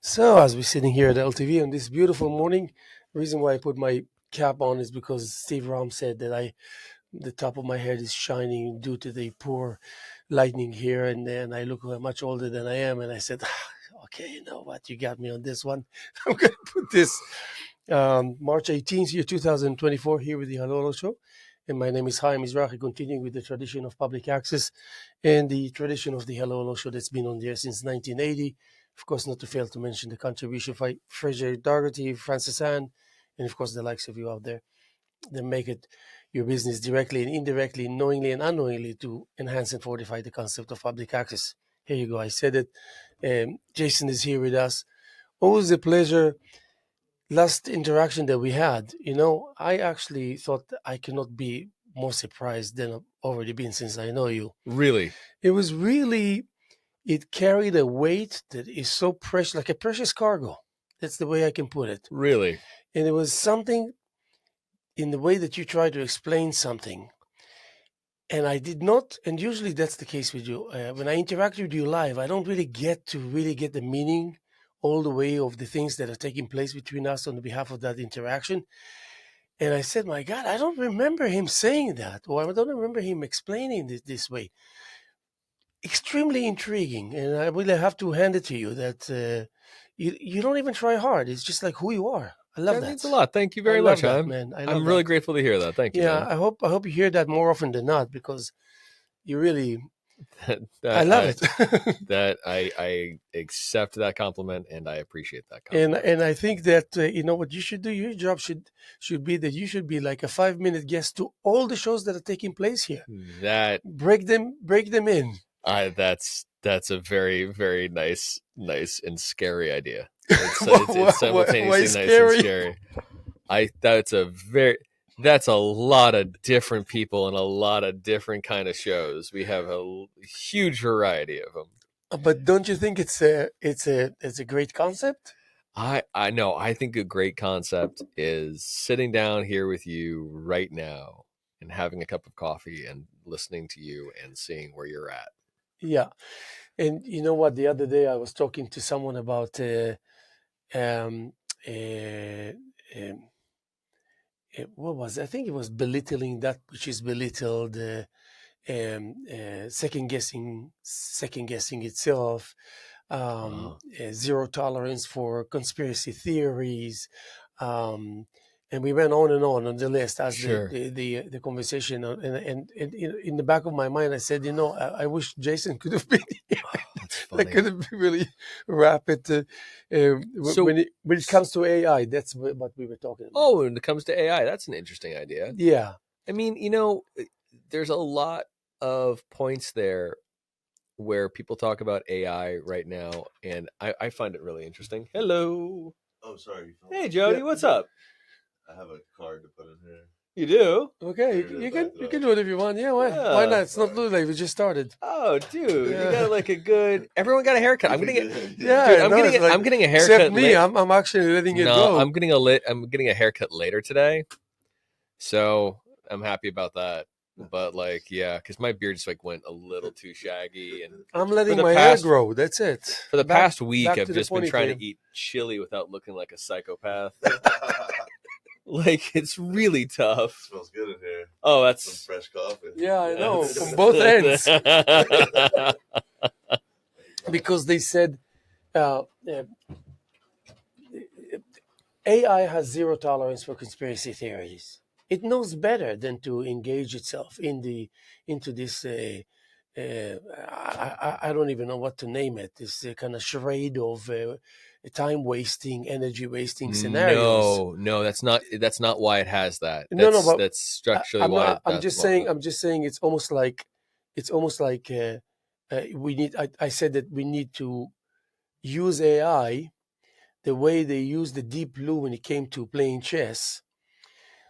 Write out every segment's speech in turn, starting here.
So, as we're sitting here at LTV on this beautiful morning, the reason why I put my cap on is because Steve Ram said that the top of my head is shining due to the poor lightning here, and then I look much older than I am, and I said, okay, you know what, you got me on this one. I'm going to put this March 18th, year 2024, here with the Halolo Show. And my name is Haim Mizrahi, continuing with the tradition of public access and the tradition of the Halolo Show that's been on there since 1980. Of course, not to fail to mention the contribution by Fraser Dougherty, Francis Ann, and of course the likes of you out there that make it your business directly and indirectly, knowingly and unknowingly to enhance and fortify the concept of public access. Here you go. I said it. Jason is here with us. Always a pleasure. Last interaction that we had, I actually thought I cannot be more surprised than I've already been since I know you. Really? It was really, it carried a weight that is so precious, like a precious cargo. That's the way I can put it. Really? And it was something in the way that you try to explain something. And I did not, and usually that's the case with you. When I interact with you live, I don't really get the meaning all the way of the things that are taking place between us on behalf of that interaction. And I said, my God, I don't remember him saying that, or I don't remember him explaining it this way. Extremely intriguing, and I really have to hand it to you that you don't even try hard. It's just like who you are. I love that. Means a lot. Thank you very I much, love that, Haim. man. I'm really grateful to hear that. Thank you. Yeah, man. I hope you hear that more often than not because you really. I love it. That I accept that compliment and I appreciate that compliment. And I think that what you should do. Your job should be that you should be like a 5-minute guest to all the shows that are taking place here. That break them in. That's a very, very nice and scary idea. It's simultaneously nice and scary. That's a lot of different people and a lot of different kind of shows. We have a huge variety of them. But don't you think it's a great concept? I know. I think a great concept is sitting down here with you right now and having a cup of coffee and listening to you and seeing where you're at. Yeah. And you know what? The other day I was talking to someone about what was it? I think it was belittling that which is belittled, second guessing itself, zero tolerance for conspiracy theories, and we went on the list as Sure. the conversation. And in the back of my mind, I said, I wish Jason could have been here. I could have really wrap it. So when it comes to AI, that's what we were talking about. Oh, when it comes to AI, that's an interesting idea. Yeah. I mean, there's a lot of points there where people talk about AI right now, and I find it really interesting. Hello. Oh, sorry. Hey, Jody, what's up? I have a card to put in here. You do? Okay, you can do it if you want. Yeah, why not? It's not too late. We just started. Oh, dude, you got like a good. Everyone got a haircut. I'm getting it. Yeah, dude, I'm getting a haircut. Except me, I'm actually letting it go. I'm getting a haircut later today, so I'm happy about that. But because my beard just went a little too shaggy, and I'm letting my hair grow. That's it. For the past week, I've just been trying to eat chili without looking like a psychopath. It's really tough. It smells good in here. Oh, that's some fresh coffee. Yeah, I know. From both ends. Because they said AI has zero tolerance for conspiracy theories. It knows better than to engage itself into this. I don't even know what to name it. This kind of charade of time wasting, energy wasting scenarios. No, that's not why it has that. But that's structurally why. I'm just saying it's almost like we need. I said that we need to use AI the way they used the deep blue when it came to playing chess.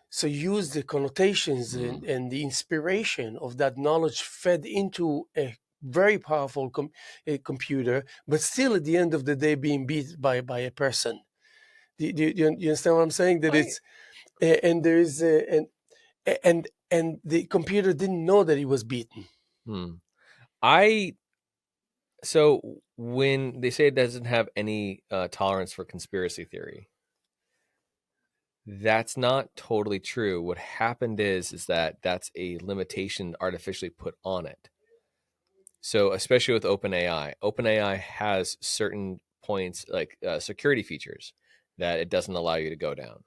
So use the connotations and the inspiration of that knowledge fed into a very powerful computer, but still at the end of the day being beat by a person. Do you understand what I'm saying? That it's and there is and the computer didn't know that he was beaten. So when they say it doesn't have any tolerance for conspiracy theory, that's not totally true. What happened is that that's a limitation artificially put on it. So especially with OpenAI has certain points like security features that it doesn't allow you to go down.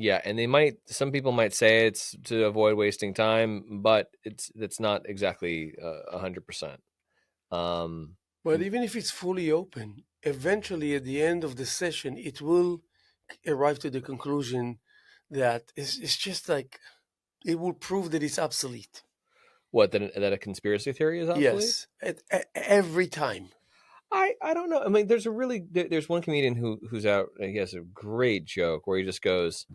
Yeah, and some people might say it's to avoid wasting time, but it's not exactly 100%. But even if it's fully open, eventually at the end of the session, it will arrive to the conclusion that it's just like it will prove that it's obsolete. What, that a conspiracy theory is obsolete? Yes, every time. I don't know. I mean, there's one comedian who's out. He has a great joke where he just goes,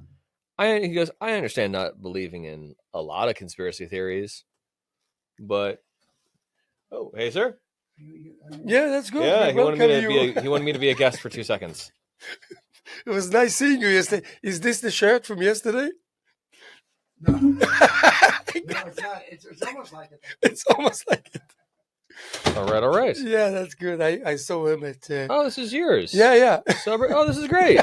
I understand not believing in a lot of conspiracy theories, but oh, hey sir, Yeah, that's good. yeah, We welcome you. he wanted me to be a guest for 2 seconds. It was nice seeing you yesterday. Is this the shirt from yesterday? No, no, it's not. It's almost like it. It's almost like it. All right. Yeah, that's good. I saw him at. Oh, this is yours. Yeah. Oh, this is great.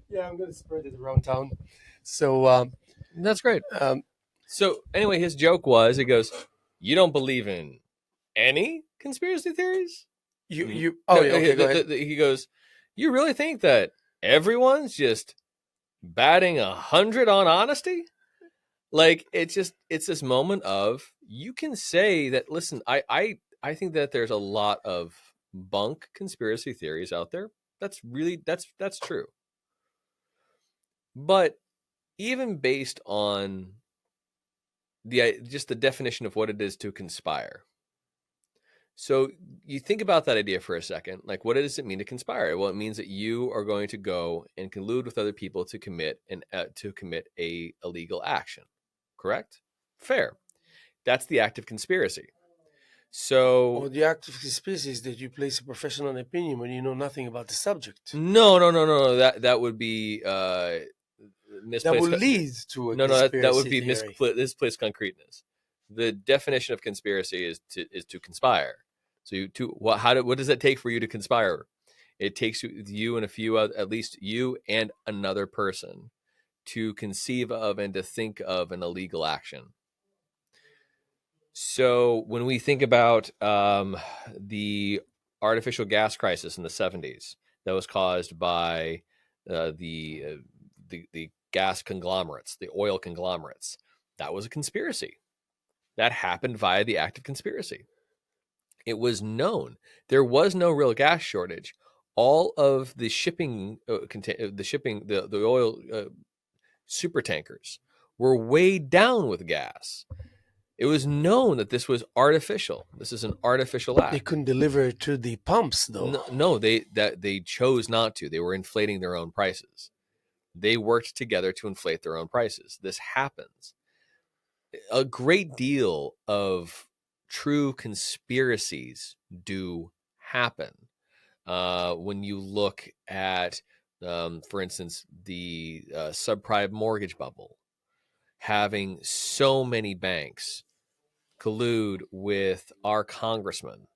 Yeah, I'm gonna spread it around town. So That's great. So anyway, his joke was, he goes, "You don't believe in any conspiracy theories?" you oh yeah, okay, go ahead. He goes, "You really think that everyone's just batting 100 on honesty?" Like it's this moment of, you can say that, listen, I think that there's a lot of bunk conspiracy theories out there. That's true. But even based on just the definition of what it is to conspire. So you think about that idea for a second. Like, what does it mean to conspire? Well, it means that you are going to go and collude with other people to commit a illegal action. Correct? Fair. That's the act of conspiracy. So Well, the act of conspiracy is that you place a professional opinion when you know nothing about the subject. no. That would be misplaced. That will lead to a no. conspiracy That would be theory. misplaced concreteness. The definition of conspiracy is to conspire. So what does it take for you to conspire? It takes you and a few at least you and another person to conceive of and to think of an illegal action. So when we think about the artificial gas crisis in the 70s that was caused by the gas conglomerates, the oil conglomerates, that was a conspiracy. That happened via the act of conspiracy. It was known. There was no real gas shortage. All of the shipping, the oil super tankers were weighed down with gas. It was known that this was artificial. This is an artificial act. They couldn't deliver it to the pumps, though. No, they chose not to. They were inflating their own prices. They worked together to inflate their own prices. This happens. A great deal of true conspiracies do happen. When you look at, for instance, the subprime mortgage bubble, having so many banks collude with our congressman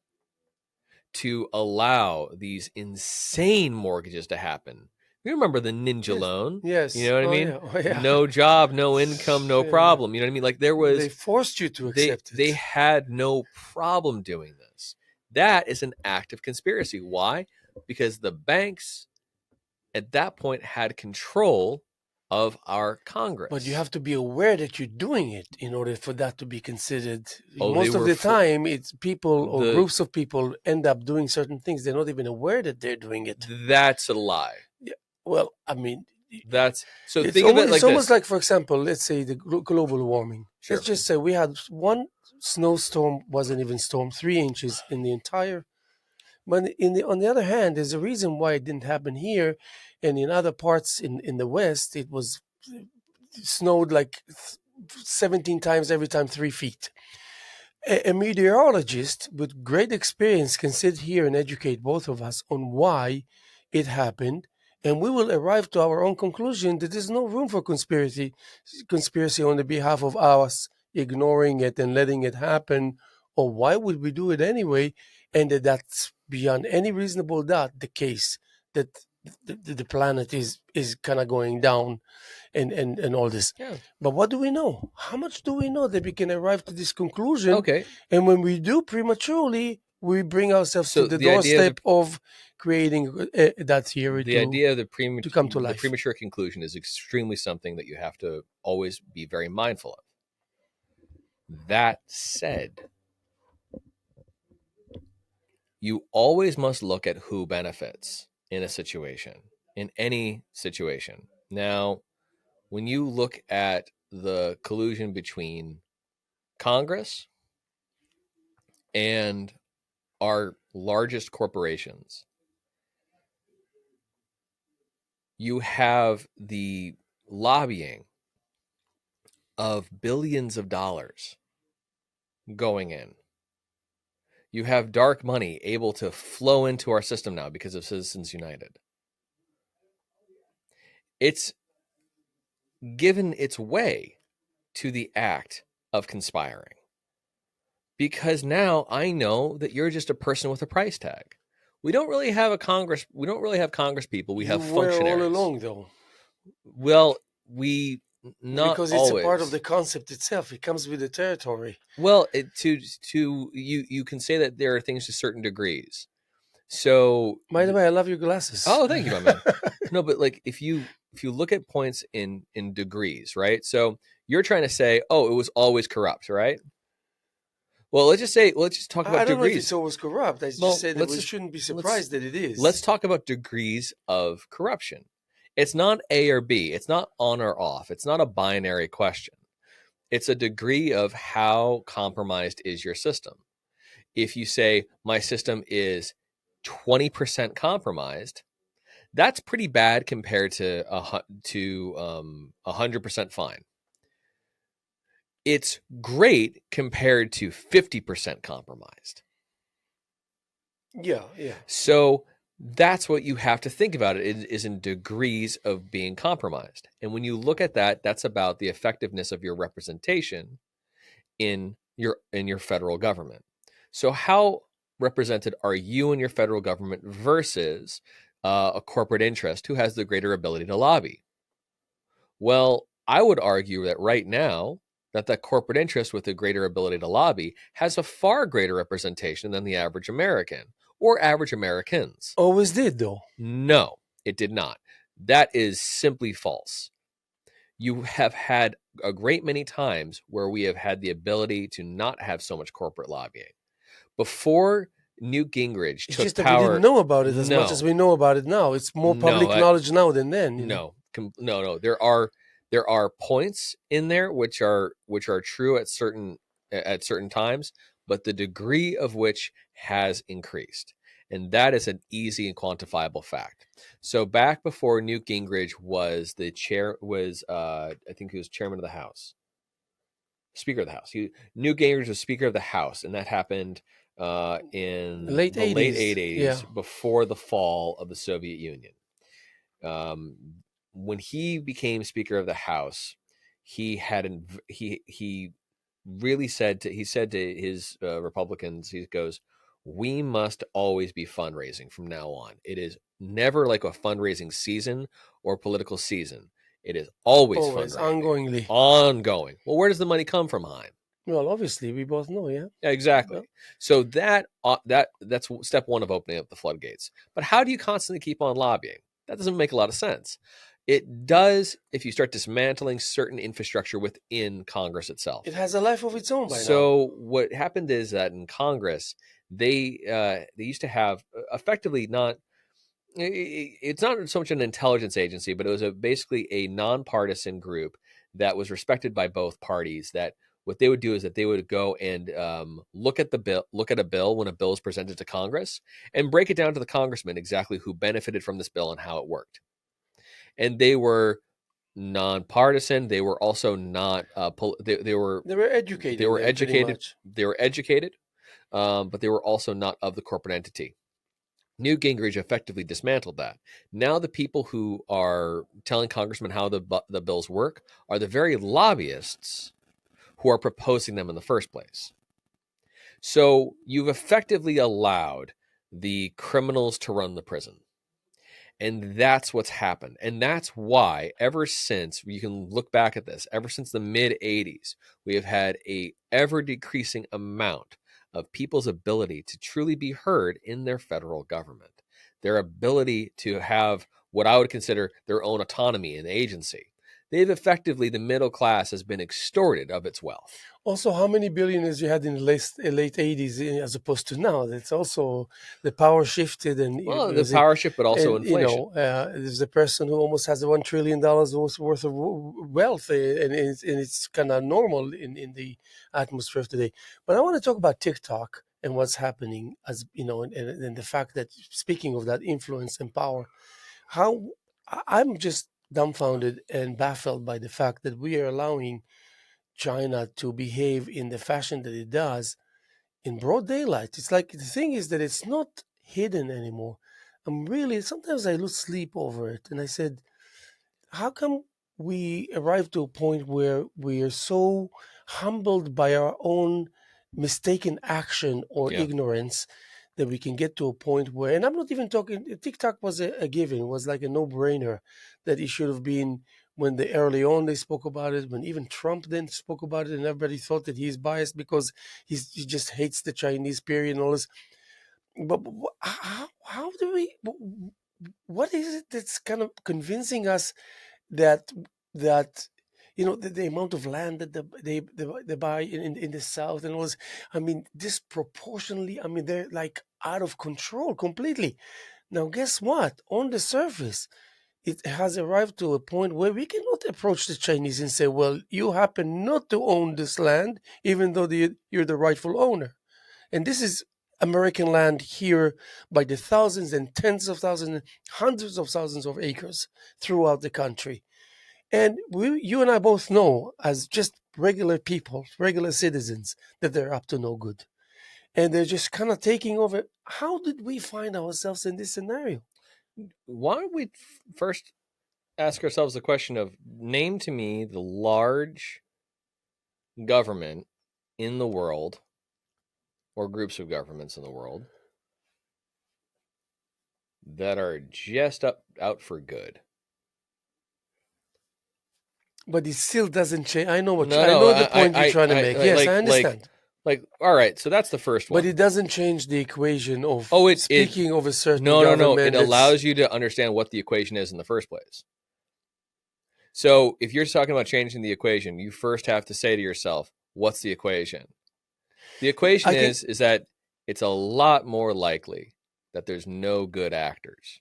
to allow these insane mortgages to happen. You remember the ninja loan? Yes. You know what I mean? Yeah. Oh, yeah. No job, no income, no problem. You know what I mean? Like they forced you to accept it. They had no problem doing this. That is an act of conspiracy. Why? Because the banks at that point had control of our Congress. But you have to be aware that you're doing it in order for that to be considered. Oh, most of the time, it's people or groups of people end up doing certain things. They're not even aware that they're doing it. That's a lie. Yeah. Well, I mean, that's so. It's think of it like it's almost this. like, for example, let's say the global warming. Sure. Let's just say we had one snowstorm, wasn't even storm, 3 inches in the entire. But on the other hand, there's a reason why it didn't happen here, and in other parts in the West, it was snowed like 17 times every time 3 feet. A meteorologist with great experience can sit here and educate both of us on why it happened, and we will arrive to our own conclusion that there's no room for conspiracy on the behalf of us ignoring it and letting it happen or why would we do it anyway, and that's beyond any reasonable doubt the case, that the planet is kind of going down, and all this. Yeah. But what do we know? How much do we know that we can arrive to this conclusion? Okay. And when we do prematurely, we bring ourselves So to the the idea of doorstep of creating that theory the idea of the to come to the life. premature conclusion is extremely something that you have to always be very mindful of. That said, you always must look at who benefits in a situation, in any situation. Now, when you look at the collusion between Congress and our largest corporations, you have the lobbying of billions of dollars going in. You have dark money able to flow into our system now because of Citizens United. It's given its way to the act of conspiring. Because now I know that you're just a person with a price tag. We don't really have a Congress. We don't really have Congress people. We have You were functionaries. all along, though. Well, we not because it's always. a part of the concept itself. It comes with the territory. Well, to you can say that there are things to certain degrees. So, by the way, I love your glasses. Oh, thank you, my man. No, but like if you look at points in degrees, right? So you're trying to say, oh, it was always corrupt, right? Well, let's just talk about I don't degrees. know if it's always corrupt. I just say that we shouldn't be surprised that it is. Let's talk about degrees of corruption. It's not A or B. It's not on or off. It's not a binary question. It's a degree of how compromised is your system. If you say my system is 20% compromised, that's pretty bad compared to 100% fine. It's great compared to 50% compromised. Yeah. So that's what you have to think about. It is in degrees of being compromised. And when you look at that, that's about the effectiveness of your representation in your federal government. So how represented are you in your federal government versus a corporate interest who has the greater ability to lobby? Well, I would argue that right now, that corporate interest with a greater ability to lobby has a far greater representation than the average American or average Americans. Always did, though. No, it did not. That is simply false. You have had a great many times where we have had the ability to not have so much corporate lobbying. Before Newt Gingrich took just that power, we didn't know about it as much as we know about it now. It's more public knowledge now than then. No. There are points in there which are true at certain times, but the degree of which has increased, and that is an easy and quantifiable fact. So back before Newt Gingrich was the chair, I think he was chairman of the House, Speaker of the House. Newt Gingrich was Speaker of the House, and that happened in the late 80s, before the fall of the Soviet Union. When he became Speaker of the House, he really said to his Republicans, he goes, "We must always be fundraising from now on. It is never like a fundraising season or political season. It is always fundraising, ongoing. Well, where does the money come from, Haim? Well, obviously, we both know, yeah. Exactly. Yeah. So that's step one of opening up the floodgates. But how do you constantly keep on lobbying? That doesn't make a lot of sense. It does if you start dismantling certain infrastructure within Congress itself. It has a life of its own by now. So what happened is that in Congress, they used to have effectively not. It's not so much an intelligence agency, but it was basically a nonpartisan group that was respected by both parties. That what they would do is that they would go and look at a bill when a bill is presented to Congress and break it down to the congressman exactly who benefited from this bill and how it worked. And they were nonpartisan. They were also not. They were educated. They were educated. They were educated, but they were also not of the corporate entity. Newt Gingrich effectively dismantled that. Now the people who are telling congressmen how the bills work are the very lobbyists who are proposing them in the first place. So you've effectively allowed the criminals to run the prison. And that's what's happened. And that's why, ever since, you can look back at this, ever since the mid 80s, we have had a ever decreasing amount of people's ability to truly be heard in their federal government, their ability to have what I would consider their own autonomy and agency. They've effectively, the middle class has been extorted of its wealth. Also, how many billionaires you had in the late 80s as opposed to now? That's also the power shifted, and Well, the power shift, but also and inflation. there's a person who almost has $1 trillion worth of wealth, and it's kind of normal in the atmosphere of today. But I want to talk about TikTok and what's happening, as you know, and the fact that, speaking of that influence and power, how I'm just dumbfounded and baffled by the fact that we are allowing China to behave in the fashion that it does in broad daylight. It's like, the thing is that it's not hidden anymore. Sometimes I lose sleep over it. And I said, how come we arrive to a point where we are so humbled by our own mistaken action or Yeah. ignorance that we can get to a point where, and I'm not even talking, TikTok was a given, was like a no-brainer that it should have been when early on they spoke about it, when even Trump then spoke about it, and everybody thought that he's biased because he just hates the Chinese period and all this. But how do we, what is it that's kind of convincing us that the amount of land that they buy in the south and all this, I mean, disproportionately, I mean, they're like out of control completely. Now guess what, on the surface it has arrived to a point where we cannot approach the Chinese and say, well, you happen not to own this land even though you're the rightful owner. And this is American land here by the thousands and tens of thousands and hundreds of thousands of acres throughout the country. And you and I both know, as just regular people, regular citizens, that they're up to no good. And they're just kind of taking over. How did we find ourselves in this scenario? Why don't we first ask ourselves the question of, name to me the large government in the world, or groups of governments in the world, that are just out for good. But it still doesn't change. I know No, the point you're trying to make. Yes, I understand. All right, so that's the first one. But it doesn't change the equation of speaking of a certain No. government. It allows you to understand what the equation is in the first place. So if you're talking about changing the equation, you first have to say to yourself, what's the equation? The equation is that it's a lot more likely that there's no good actors.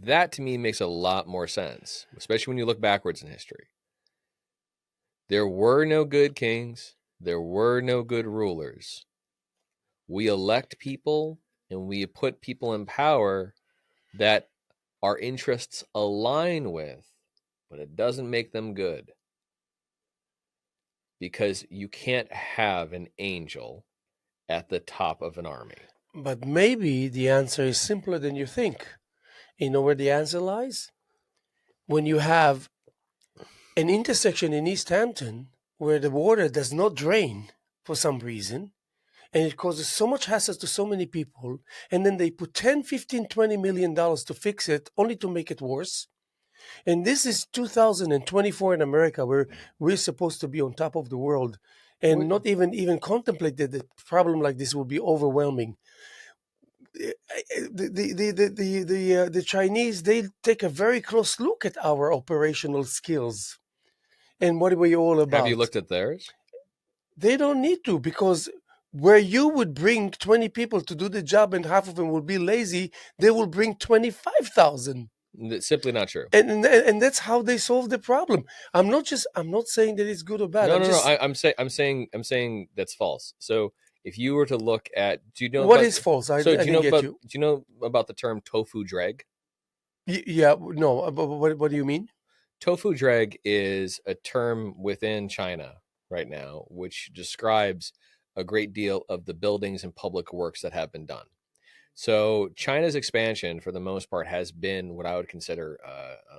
That to me makes a lot more sense, especially when you look backwards in history. There were no good kings. There were no good rulers. We elect people and we put people in power that our interests align with, but it doesn't make them good. Because you can't have an angel at the top of an army. But maybe the answer is simpler than you think. You know where the answer lies? When you have an intersection in East Hampton where the water does not drain for some reason, and it causes so much hassle to so many people, and then they put 10, 15, 20 million dollars to fix it, only to make it worse. And this is 2024 in America, where we're supposed to be on top of the world and not even contemplate that the problem like this will be overwhelming. The Chinese, they take a very close look at our operational skills and what are we all about. Have you looked at theirs? They don't need to, because where you would bring 20 people to do the job and half of them will be lazy, they will bring 25,000. It's simply not true. And that's how they solve the problem. I'm not saying that it's good or bad. I'm saying that's false. So if you were to look at, do you know what is false? Do you know about the term tofu dreg? Yeah, no. But what do you mean? Tofu dreg is a term within China right now, which describes a great deal of the buildings and public works that have been done. So China's expansion, for the most part, has been what I would consider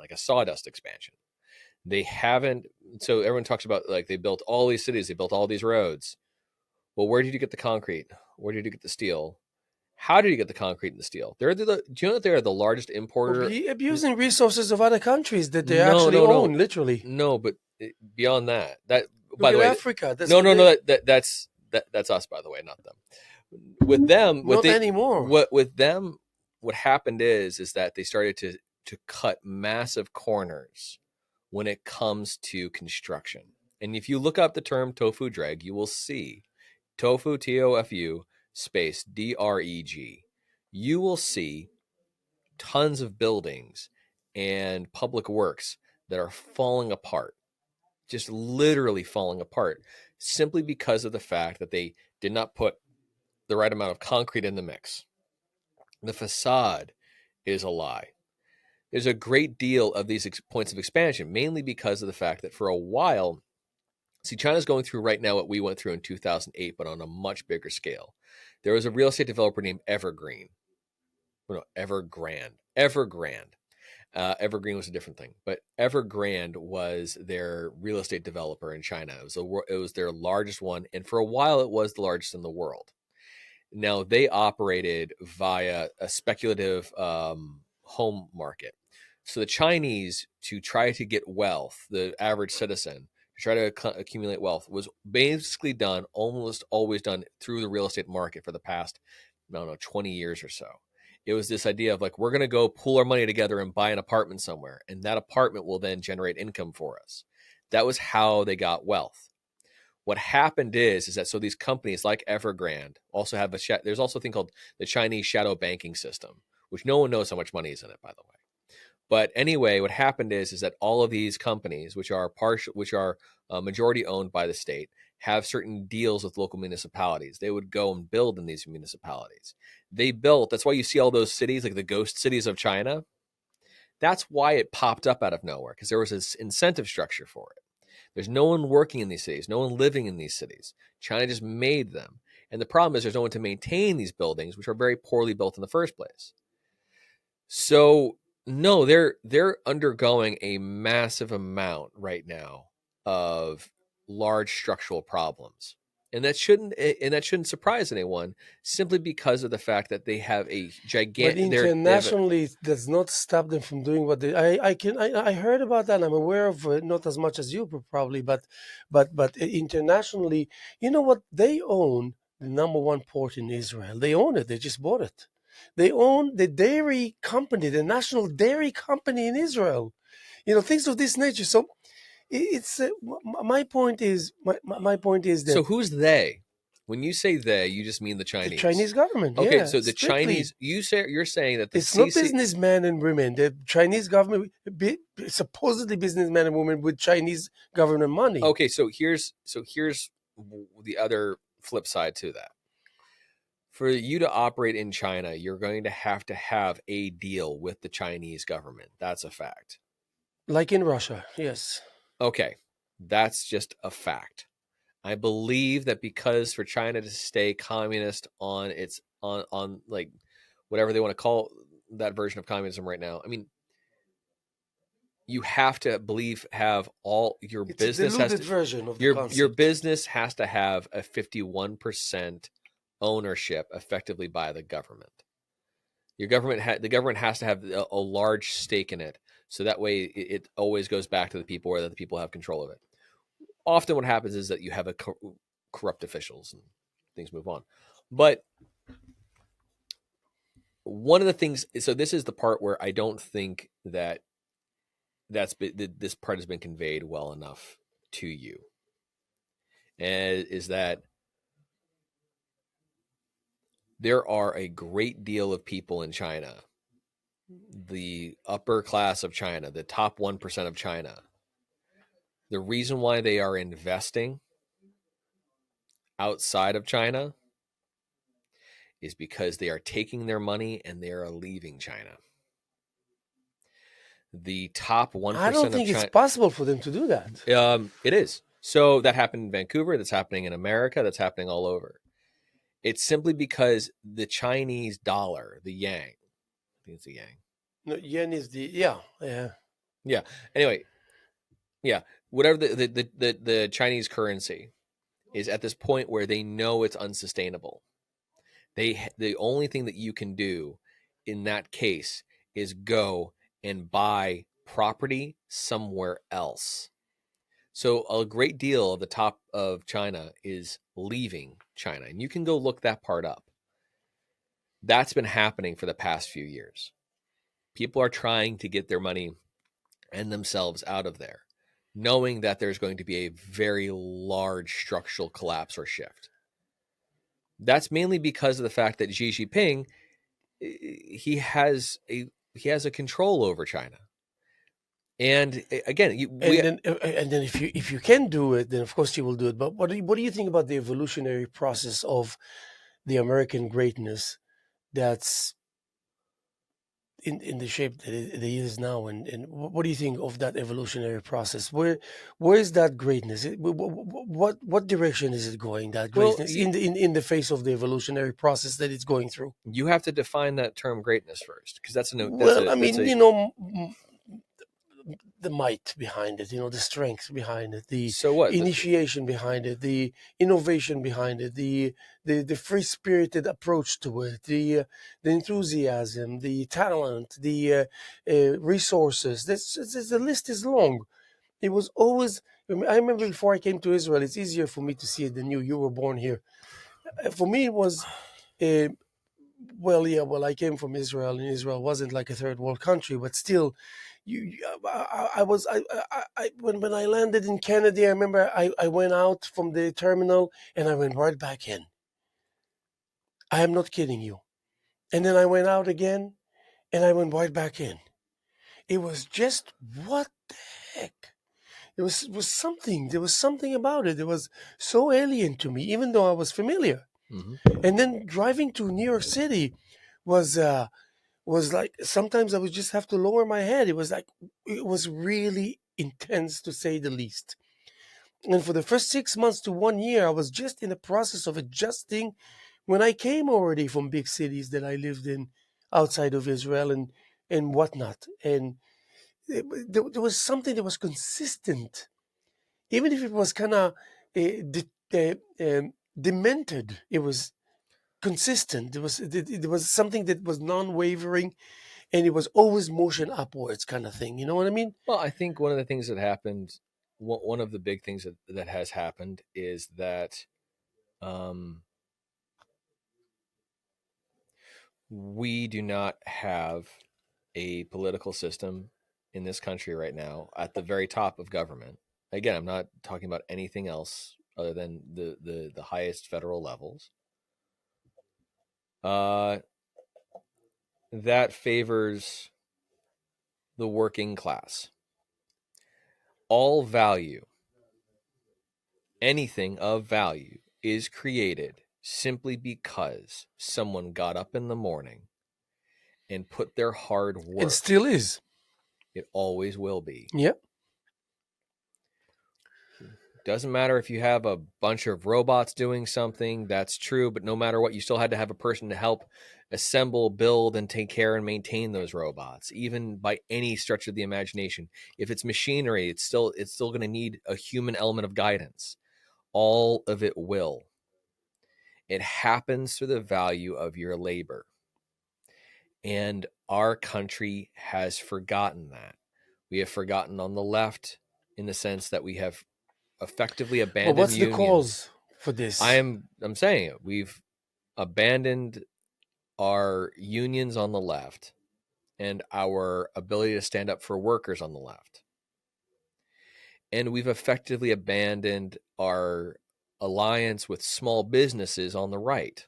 like a sawdust expansion. They haven't. So everyone talks about like they built all these cities, they built all these roads. Well, where did you get the concrete? Where did you get the steel? How did you get the concrete and the steel? Do you know that they're the largest importer? Abusing resources of other countries that they No, actually no, no, own, literally. no. But beyond that, Look by the at way, Africa. That's no, what no, they. no. That's us, by the way, not them. With them, Not anymore. what happened is that they started to cut massive corners when it comes to construction. And if you look up the term tofu dreg, you will see tofu, TOFU, space DREG. You will see tons of buildings and public works that are falling apart, just literally falling apart, simply because of the fact that they did not put the right amount of concrete in the mix. The facade is a lie. There's a great deal of these points of expansion, mainly because of the fact that for a while, see, China's going through right now what we went through in 2008, but on a much bigger scale. There was a real estate developer named Evergreen. Well, no, Evergrande. Evergreen was a different thing, but Evergrande was their real estate developer in China. It was their largest one, and for a while, it was the largest in the world. Now they operated via a speculative home market. So the Chinese, to try to get wealth, the average citizen to try to accumulate wealth, was basically done, almost always done through the real estate market for the past, I don't know, 20 years or so. It was this idea of like, we're going to go pool our money together and buy an apartment somewhere, and that apartment will then generate income for us. That was how they got wealth. What happened is that so these companies like Evergrande also have there's also a thing called the Chinese shadow banking system, which no one knows how much money is in it, by the way. But anyway, what happened is that all of these companies, which are majority owned by the state, have certain deals with local municipalities. They would go and build in these municipalities. They built. That's why you see all those cities, like the ghost cities of China. That's why it popped up out of nowhere, because there was this incentive structure for it. There's no one working in these cities, no one living in these cities. China just made them. And the problem is there's no one to maintain these buildings, which are very poorly built in the first place. So no, they're undergoing a massive amount right now of large structural problems. And that shouldn't surprise anyone, simply because of the fact that they have a But gigantic. internationally, it does not stop them from doing what they. I heard about that. I'm aware of not as much as you probably, but internationally, you know what they own? The number one port in Israel. They own it. They just bought it. They own the dairy company, the national dairy company in Israel. You know, things of this nature. So it's my point is my point is that So who's they? When you say they, you just mean the the Chinese. Chinese government. Okay, Yeah, so the strictly. Chinese. You're saying that the It's not CC. businessmen and women. The Chinese government, supposedly businessmen and women with Chinese government money. Okay, so here's the other flip side to that. For you to operate in China, you're going to have a deal with the Chinese government. That's a fact. Like in Russia, yes. Okay, that's just a fact. I believe that because for China to stay communist on its on like whatever they want to call that version of communism right now, I mean, you have to have all your It's business a has diluted to, version of the your concept. business has to have a 51% ownership effectively by the government. The government has to have a large stake in it, so that way it always goes back to the people, or that the people have control of it. Often what happens is that you have corrupt officials and things move on. But one of the things, so this is the part where I don't think that this part has been conveyed well enough to you, and is that there are a great deal of people in China, the upper class of China, the top 1% of China. The reason why they are investing outside of China is because they are taking their money and they are leaving China. The top 1% I don't think of China, it's possible for them to do that. It is. So that happened in Vancouver. That's happening in America. That's happening all over. It's simply because the Chinese dollar, the yang, I think it's the yang. No, yen is the yeah. Yeah. Anyway, Yeah, whatever the Chinese currency is at this point where they know it's unsustainable. The only thing that you can do in that case is go and buy property somewhere else. So a great deal of the top of China is leaving China, and you can go look that part up. That's been happening for the past few years. People are trying to get their money and themselves out of there, knowing that there's going to be a very large structural collapse or shift. That's mainly because of the fact that Xi Jinping, he has a control over China. And again, and then if you can do it, then of course you will do it. But what do you think about the evolutionary process of the American greatness that's in the shape that it is now? And what do you think of that evolutionary process? Where is that greatness? What direction is it going? That Well, greatness in the face of the evolutionary process that it's going through. you have to define that term greatness first, because that's Well, I that's mean, a the might behind it, the strength behind it, the so what? initiation behind it, the innovation behind it, the free spirited approach to it, the enthusiasm, the talent, the resources. The list is long. It was always. I remember before I came to Israel, it's easier for me to see it than you. You were born here. For me, it was. Uh, well, I came from Israel, and Israel wasn't like a third world country, but still, I was, when I landed in Kennedy, I remember I went out from the terminal and I went right back in. I am not kidding you. And then I went out again and I went right back in. It was just, what the heck? Was something. There was something about it. It was so alien to me, even though I was familiar. Mm-hmm. And then driving to New York City was like sometimes I would just have to lower my head. It was really intense to say the least. And for the first 6 months to 1 year, I was just in the process of adjusting when I came already from big cities that I lived in outside of Israel and whatnot. And there was something that was consistent, even if it was kind of demented. It was consistent. There was something that was non-wavering, and it was always motion upwards, kind of thing. You know what I mean? Well, I think one of the things that happened, one of the big things that has happened is that we do not have a political system in this country right now at the very top of government. Again, I'm not talking about anything else other than the highest federal levels. That favors the working class. All value, anything of value, is created simply because someone got up in the morning and put their hard work. And still is. It always will be. Yep. Doesn't matter if you have a bunch of robots doing something, that's true, but no matter what, you still had to have a person to help assemble, build, and take care and maintain those robots, even by any stretch of the imagination. If it's machinery, it's still going to need a human element of guidance. All of it will. It happens through the value of your labor. And our country has forgotten that. We have forgotten on the left in the sense that we have effectively abandoned Well, what's unions. the cause for this? I'm saying it. We've abandoned our unions on the left and our ability to stand up for workers on the left. And we've effectively abandoned our alliance with small businesses on the right.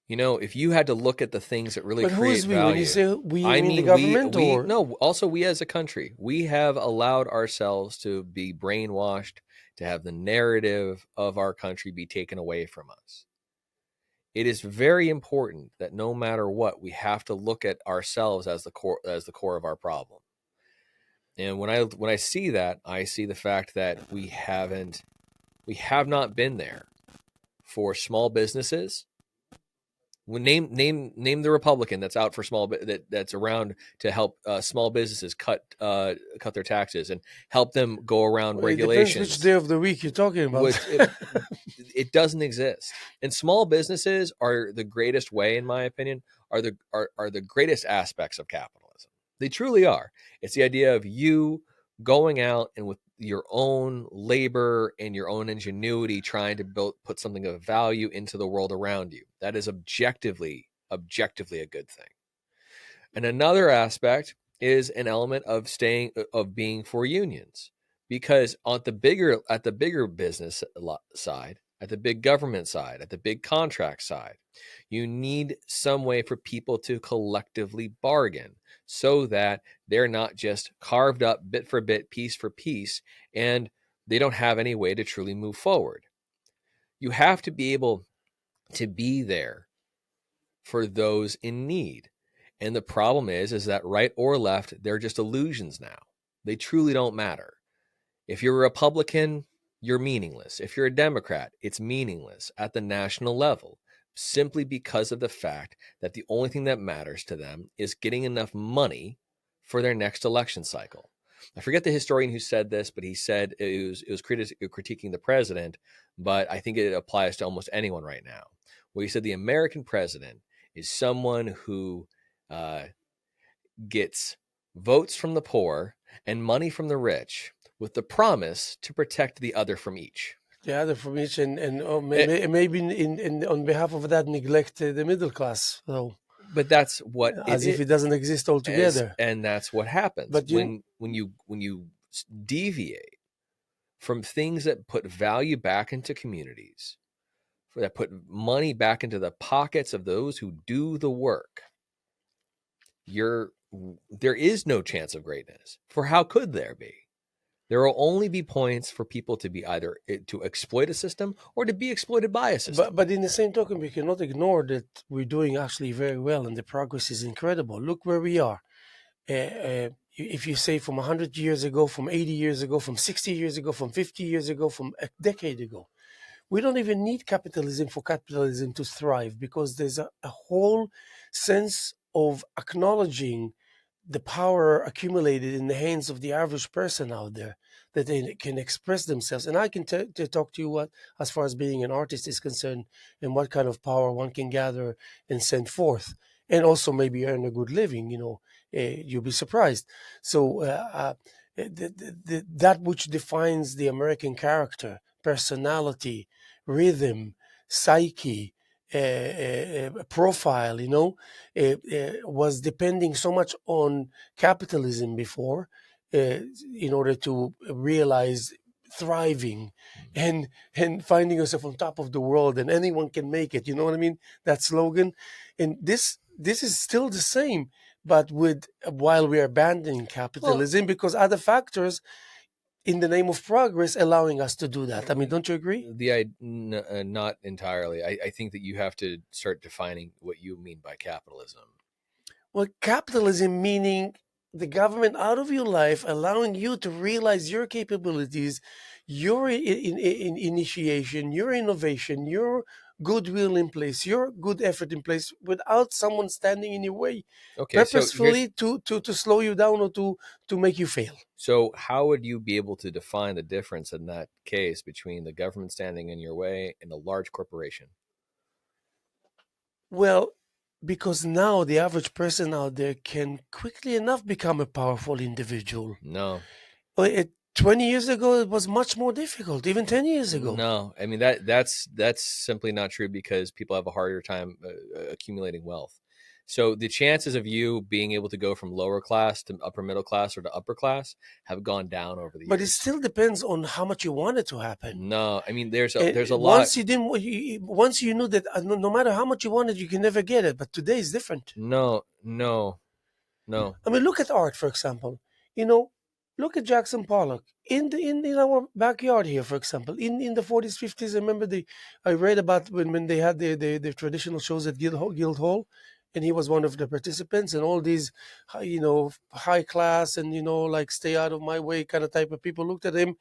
If you had to look at the things that really But who create is we? value, When you say we, you I mean the mean government, we or no, also we as a country, we have allowed ourselves to be brainwashed, to have the narrative of our country be taken away from us. It is very important that no matter what, we have to look at ourselves as the core of our problem. And when I see that, I see the fact that we have not been there for small businesses Name the Republican that's out for that's around to help small businesses cut their taxes and help them go around Well, it depends which regulations. day of the week you're talking about. It doesn't exist. And small businesses are the greatest way, in my opinion, are the greatest aspects of capitalism. They truly are. It's the idea of you going out and with your own labor and your own ingenuity trying to put something of value into the world around you. That is objectively a good thing. And another aspect is an element of being for unions, because at the bigger business side, at the big government side, at the big contract side, you need some way for people to collectively bargain so that they're not just carved up bit for bit, piece for piece, and they don't have any way to truly move forward. You have to be able to be there for those in need. And the problem is that right or left, they're just illusions now. They truly don't matter. If you're a Republican, you're meaningless. If you're a Democrat, it's meaningless at the national level, simply because of the fact that the only thing that matters to them is getting enough money for their next election cycle. I forget the historian who said this, but he said it was critiquing the president, but I think it applies to almost anyone right now, where he said the American president is someone who gets votes from the poor and money from the rich with the promise to protect the other from each. The other from each, and maybe on behalf of that neglect the middle class. So, but that's what as if it doesn't exist altogether. And that's what happens. But when you deviate from things that put value back into communities, that put money back into the pockets of those who do the work, there is no chance of greatness. For how could there be? There will only be points for people to be either to exploit a system or to be exploited by a system. But in the same token, we cannot ignore that we're doing actually very well, and the progress is incredible. Look where we are. If you say from 100 years ago, from 80 years ago, from 60 years ago, from 50 years ago, from a decade ago, we don't even need capitalism for capitalism to thrive, because there's a whole sense of acknowledging the power accumulated in the hands of the average person out there, that they can express themselves. And I can talk to you what, as far as being an artist is concerned, and what kind of power one can gather and send forth, and also maybe earn a good living. You'll be surprised. So that which defines the American character, personality, rhythm, psyche, profile, was depending so much on capitalism before, in order to realize thriving and finding yourself on top of the world, and anyone can make it. You know what I mean? That slogan. And this is still the same, but while we're abandoning capitalism, because other factors in the name of progress allowing us to do that. I mean, don't you agree? Not entirely. I think that you have to start defining what you mean by capitalism. Well, capitalism meaning the government out of your life, allowing you to realize your capabilities, your initiation, your innovation, your goodwill in place, your good effort in place, without someone standing in your way, purposefully to slow you down or to make you fail. So how would you be able to define the difference in that case between the government standing in your way and a large corporation? Well, because now the average person out there can quickly enough become a powerful individual. No. 20 years ago, it was much more difficult, even 10 years ago. No, I mean, that's simply not true, because people have a harder time accumulating wealth. So the chances of you being able to go from lower class to upper middle class or to upper class have gone down over the years. But it still depends on how much you want it to happen. No, I mean, there's a lot. Once you knew that no matter how much you wanted, you can never get it. But today is different. No. I mean, look at art, for example. Look at Jackson Pollock in our backyard here, for example. In the 40s, 50s, I remember I read about when they had the traditional shows at Guildhall, and he was one of the participants, and all these, high class and like stay out of my way kind of type of people looked at him,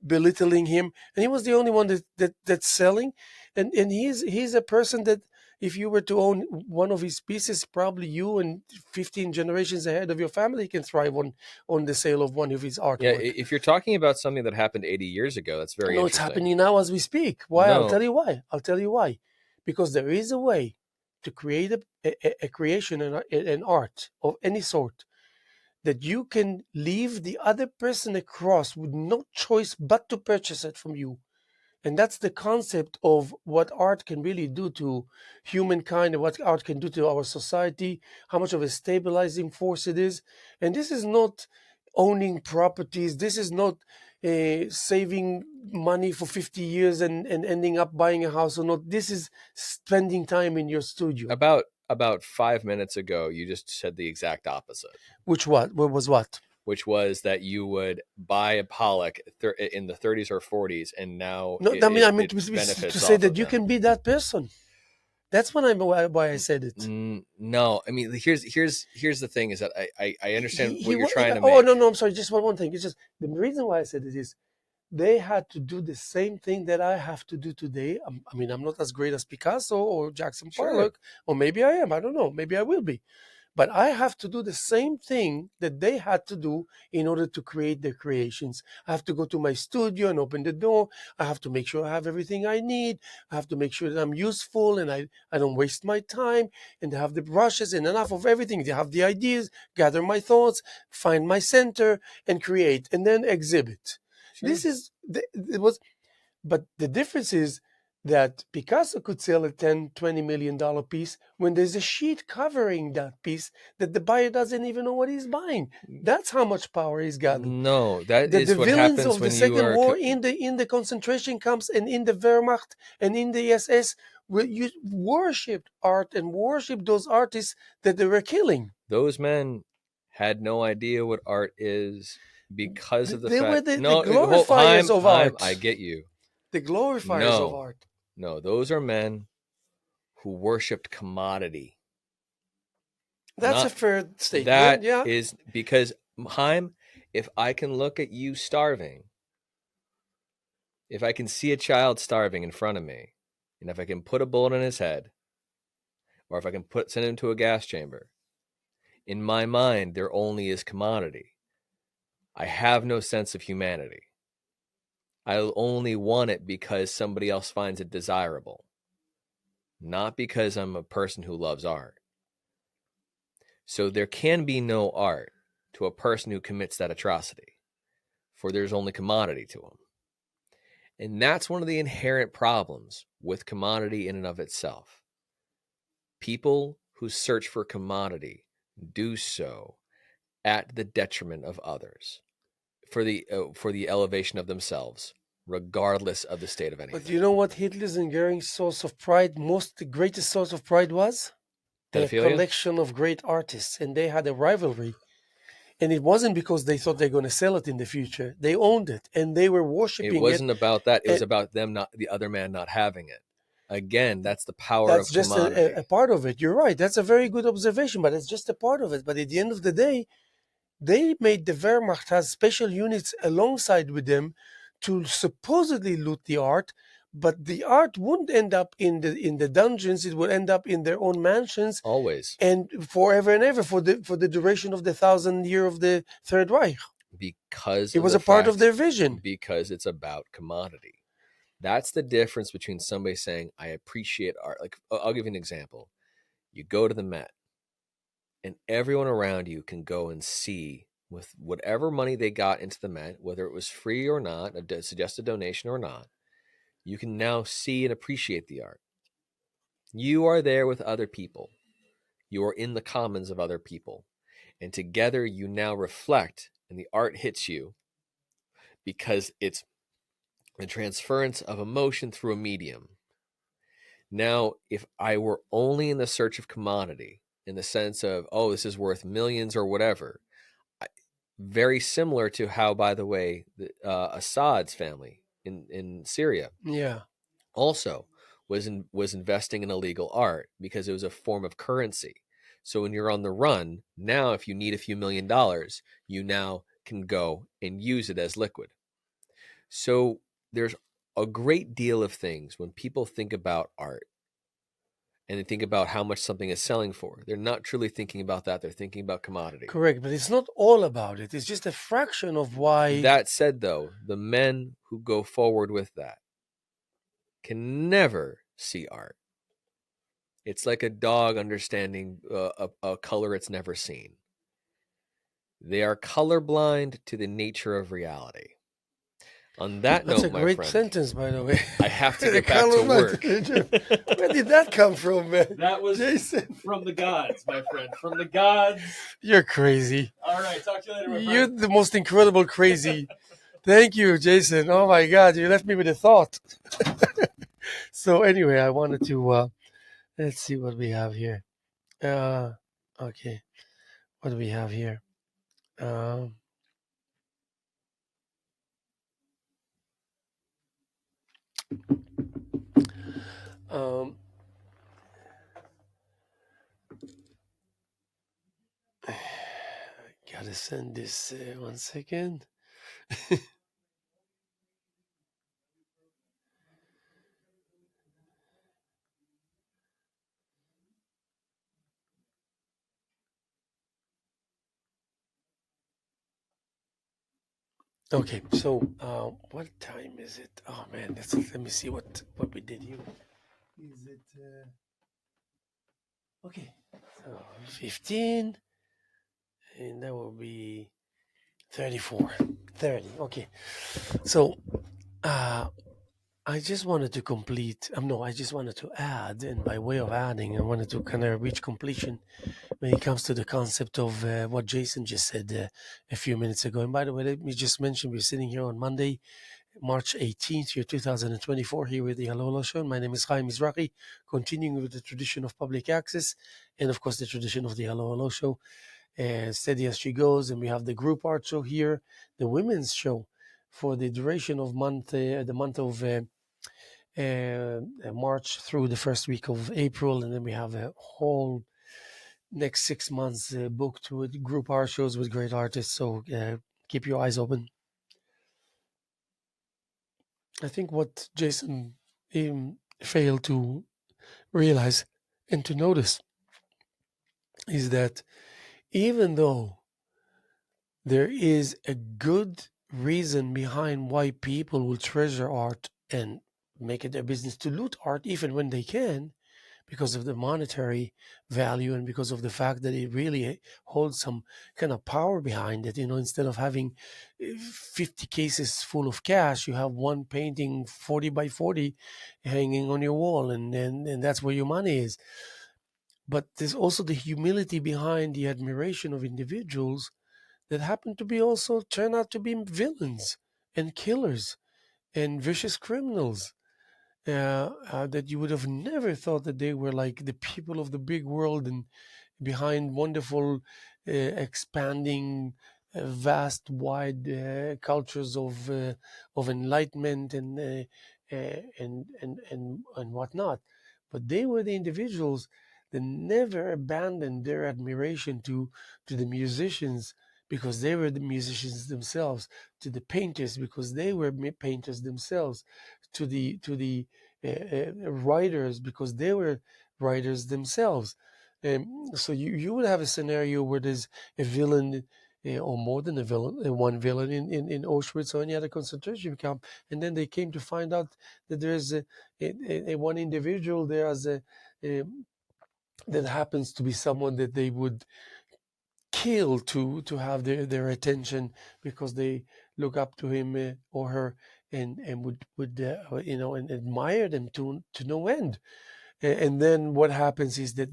belittling him, and he was the only one that's selling, and he's a person that If you were to own one of his pieces, probably you and 15 generations ahead of your family can thrive on the sale of one of his Yeah, artwork. if you're talking about something that happened 80 years ago, that's very No, it's interesting. happening now as we speak. Why? I'll No, tell you why. I'll tell you why. Because there is a way to create a creation and an art of any sort that you can leave the other person across with no choice but to purchase it from you. And that's the concept of what art can really do to humankind and what art can do to our society, how much of a stabilizing force it is. And this is not owning properties, this is not saving money for 50 years and ending up buying a house or not. This is spending time in your studio. about 5 minutes ago, you just said the exact opposite, Which what? What was what? which was that you would buy a Pollock in the 30s or 40s, and now No, I mean, I meant it benefits to say off of that you them. can be that person. That's what why I said it. No, I mean, here's the thing: is that I understand what you're wa- trying to oh make. no, I'm sorry, just one thing. It's just the reason why I said it is they had to do the same thing that I have to do today. I mean, I'm not as great as Picasso or Jackson Sure. Pollock, or maybe I am. I don't know. Maybe I will be. But I have to do the same thing that they had to do in order to create their creations. I have to go to my studio and open the door. I have to make sure I have everything I need. I have to make sure that I'm useful and I don't waste my time, and have the brushes and enough of everything. To have the ideas, gather my thoughts, find my center, and create, and then exhibit. Sure. This is, it was, but the difference is that Picasso could sell a $10-20 million piece when there's a sheet covering that piece that the buyer doesn't even know what he's buying. That's how much power he's gotten. No, that The is what villains happens of the when you Second are. War in the concentration camps and in the Wehrmacht and in the SS, you worshipped art and worshipped those artists that they were killing. Those men had no idea what art is because of the They were fact. the No, glorifiers of Haim, art. I get you. The glorifiers of No, art. no, those are men who worshipped commodity. That's a Not fair statement. that Yeah. is because Haim, if I can look at you starving, if I can see a child starving in front of me, and if I can put a bullet in his head, or if I can send him to a gas chamber, in my mind there only is commodity. I have no sense of humanity. I only want it because somebody else finds it desirable, not because I'm a person who loves art. So there can be no art to a person who commits that atrocity, for there's only commodity to him. And that's one of the inherent problems with commodity in and of itself. People who search for commodity do so at the detriment of others for the elevation of themselves, regardless of the state of anything. But you know what Hitler's and Goering's source of pride, the greatest source of pride was? Their Pedophilia? collection of great artists, and they had a rivalry. And it wasn't because they thought they're going to sell it in the future. They owned it, and they were worshiping it. It wasn't about that. It was and about them not, the other man not having it. Again, that's the power that's of just commodity. a part of it. You're right. That's a very good observation, but it's just a part of it. But at the end of the day, they made the Wehrmacht has special units alongside with them to supposedly loot the art, but the art wouldn't end up in the dungeons. It would end up in their own mansions, Always. and forever and ever for the duration of the 1,000 year of the Third Reich. Because it was a part of their vision. Because it's about commodity. That's the difference between somebody saying, I appreciate art. Like, I'll give you an example. You go to the Met, and everyone around you can go and see, with whatever money they got into the Met, whether it was free or not, a suggested donation or not, you can now see and appreciate the art. You are there with other people. You are in the commons of other people. And together you now reflect, and the art hits you because it's a transference of emotion through a medium. Now, if I were only in the search of commodity, in the sense of, oh, this is worth millions or whatever, very similar to how, by the way, Assad's family in Syria also was investing in illegal art because it was a form of currency. So when you're on the run, now if you need a few $1 million, you now can go and use it as liquid. So there's a great deal of things when people think about art and they think about how much something is selling for. They're not truly thinking about that. They're thinking about commodity. Correct, but it's not all about it. It's just a fraction of why. That said, though, the men who go forward with that can never see art. It's like a dog understanding a color it's never seen. They are colorblind to the nature of reality. On that That's note, a my great friend, sentence, by the way. I have to The get back to color work. Where did that come from, man? That was Jason, from the gods, my friend. From the gods. you're crazy. All right, talk to you later, my You're friend. the most incredible crazy. Thank you, Jason. Oh my God, you left me with a thought. So anyway, I wanted to let's see what we have here. Okay, what do we have here? Um, um, gotta send this 1 second. Okay, so what time is it? Oh man, let me see what we did here. Is it okay? So 15, and that will be 34, 30. Okay, so I just wanted to complete. No, I just wanted to add, and by way of adding, I wanted to kind of reach completion when it comes to the concept of what Jason just said a few minutes ago. And by the way, let me just mention we're sitting here on Monday, March 18th, year 2024, here with the Hello Show. My name is Haim Mizrahi, continuing with the tradition of public access and, of course, the tradition of the Hello Show. Steady as she goes, and we have the group art show here, the women's show for the duration of the month of March through the first week of April, and then we have a whole next 6 months booked with group art shows with great artists. So keep your eyes open. I think what Jason failed to realize and to notice is that even though there is a good reason behind why people will treasure art and make it their business to loot art even when they can, because of the monetary value and because of the fact that it really holds some kind of power behind it. Instead of having 50 cases full of cash, you have one painting 40 by 40 hanging on your wall, and that's where your money is. But there's also the humility behind the admiration of individuals that happen to be also turn out to be villains and killers and vicious criminals that you would have never thought that they were like the people of the big world and behind wonderful, expanding, vast, wide cultures of enlightenment and whatnot. But they were the individuals that never abandoned their admiration to the musicians because they were the musicians themselves, to the painters because they were painters themselves, to the writers because they were writers themselves. So you would have a scenario where there's a villain or more than a villain, one villain in Auschwitz or any other concentration camp, and then they came to find out that there's a one individual there as a that happens to be someone that they would kill to have their attention because they look up to him or her and would and admire them to no end. And then what happens is that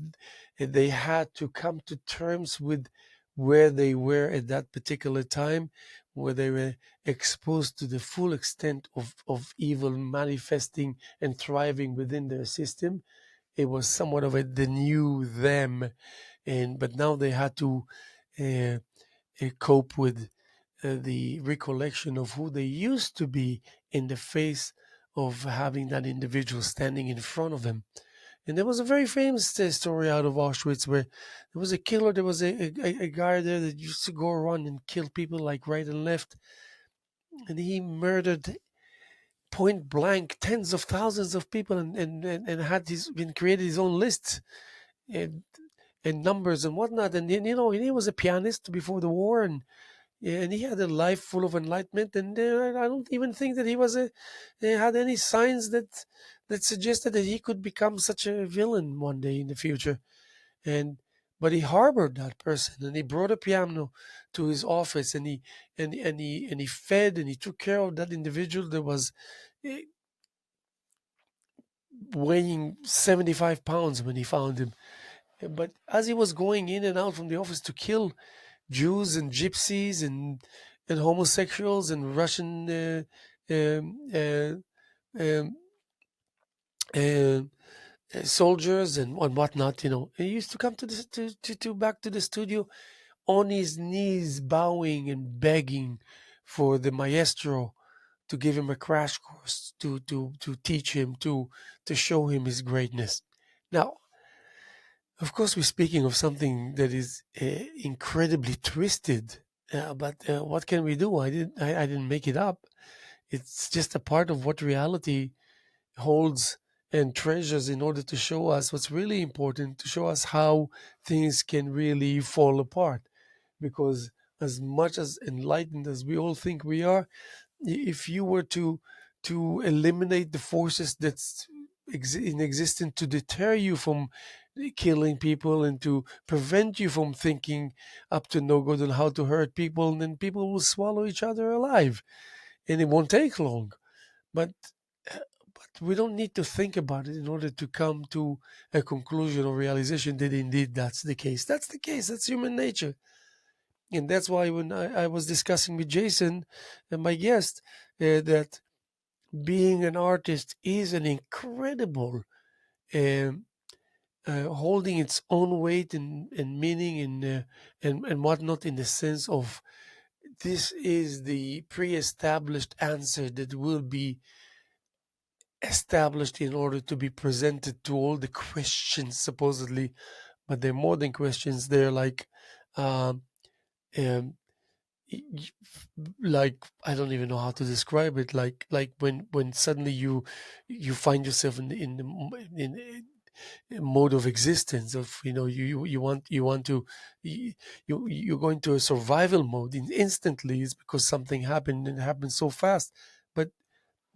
they had to come to terms with where they were at that particular time, where they were exposed to the full extent of evil manifesting and thriving within their system. It was somewhat of the new them, but now they had to uh, cope with the recollection of who they used to be in the face of having that individual standing in front of them. And there was a very famous story out of Auschwitz where there was a killer. There was a guy there that used to go around and kill people like right and left. And he murdered point blank tens of thousands of people, and had been created his own lists and numbers and whatnot. And then, he was a pianist before the war, and he had a life full of enlightenment. And I don't even think that he had any signs that suggested that he could become such a villain one day in the future. But he harbored that person, and he brought a piano to his office, and he fed and he took care of that individual that was eh, weighing 75 pounds when he found him. But as he was going in and out from the office to kill Jews and gypsies and homosexuals and Russian um, uh, um, uh, soldiers and whatnot, he used to come to back to the studio on his knees, bowing and begging for the maestro to give him a crash course, to teach him, to show him his greatness. Now, of course, we're speaking of something that is incredibly twisted, but what can we do? I didn't make it up. It's just a part of what reality holds and treasures in order to show us what's really important, to show us how things can really fall apart. Because as much as enlightened as we all think we are, if you were to eliminate the forces that's in existence to deter you from killing people and to prevent you from thinking up to no good on how to hurt people, then people will swallow each other alive, and it won't take long. But we don't need to think about it in order to come to a conclusion or realization that indeed that's the case. That's the case. That's human nature. And that's why when I was discussing with Jason and my guest, that being an artist is an incredible, um, holding its own weight and meaning and whatnot, in the sense of this is the pre-established answer that will be established in order to be presented to all the questions supposedly, but they're more than questions. They're like, um, um, like, I don't even know how to describe it. Like when suddenly you find yourself in a mode of existence of, you want to, you go into a survival mode instantly. It's because something happened, and it happened so fast. But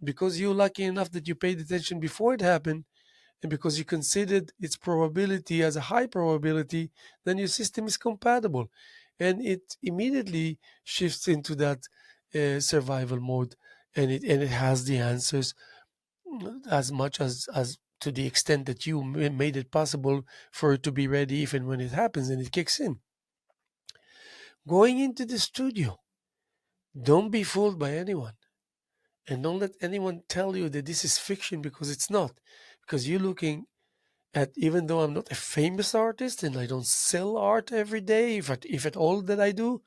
because you're lucky enough that you paid attention before it happened, and because you considered its probability as a high probability, then your system is compatible, and it immediately shifts into that survival mode, and it has the answers, as much as to the extent that you made it possible for it to be ready if and when it happens and it kicks in. Going into the studio, don't be fooled by anyone. And don't let anyone tell you that this is fiction, because it's not. Because you're looking at, even though I'm not a famous artist and I don't sell art every day, if at all that I do,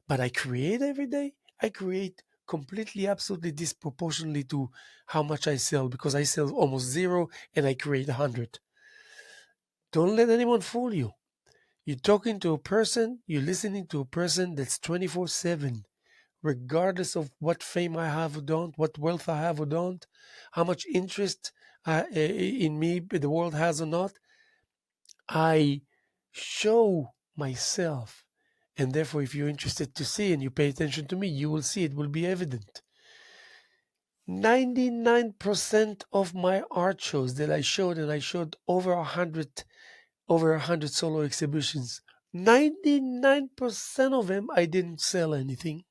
but I create every day. I create completely, absolutely disproportionately to how much I sell, because I sell almost zero and I create 100. Don't let anyone fool you. You're talking to a person, you're listening to a person that's 24/7. Regardless of what fame I have or don't, what wealth I have or don't, how much interest in me the world has or not, I show myself. And therefore, if you're interested to see and you pay attention to me, you will see, it will be evident. 99% of my art shows that I showed, and I showed over 100 solo exhibitions, 99% of them I didn't sell anything.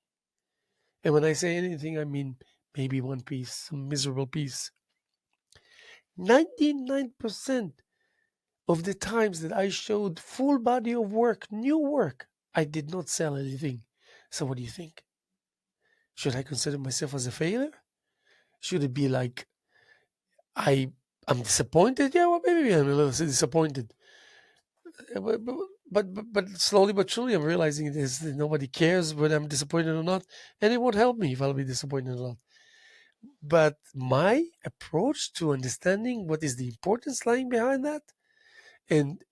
And when I say anything, I mean maybe one piece, some miserable piece. 99% of the times that I showed full body of work, new work, I did not sell anything. So what do you think? Should I consider myself as a failure? Should it be like I'm disappointed? Yeah, well, maybe I'm a little disappointed. But slowly but surely, I'm realizing this. Nobody cares whether I'm disappointed or not, and it won't help me if I'll be disappointed or not. But my approach to understanding what is the importance lying behind that, and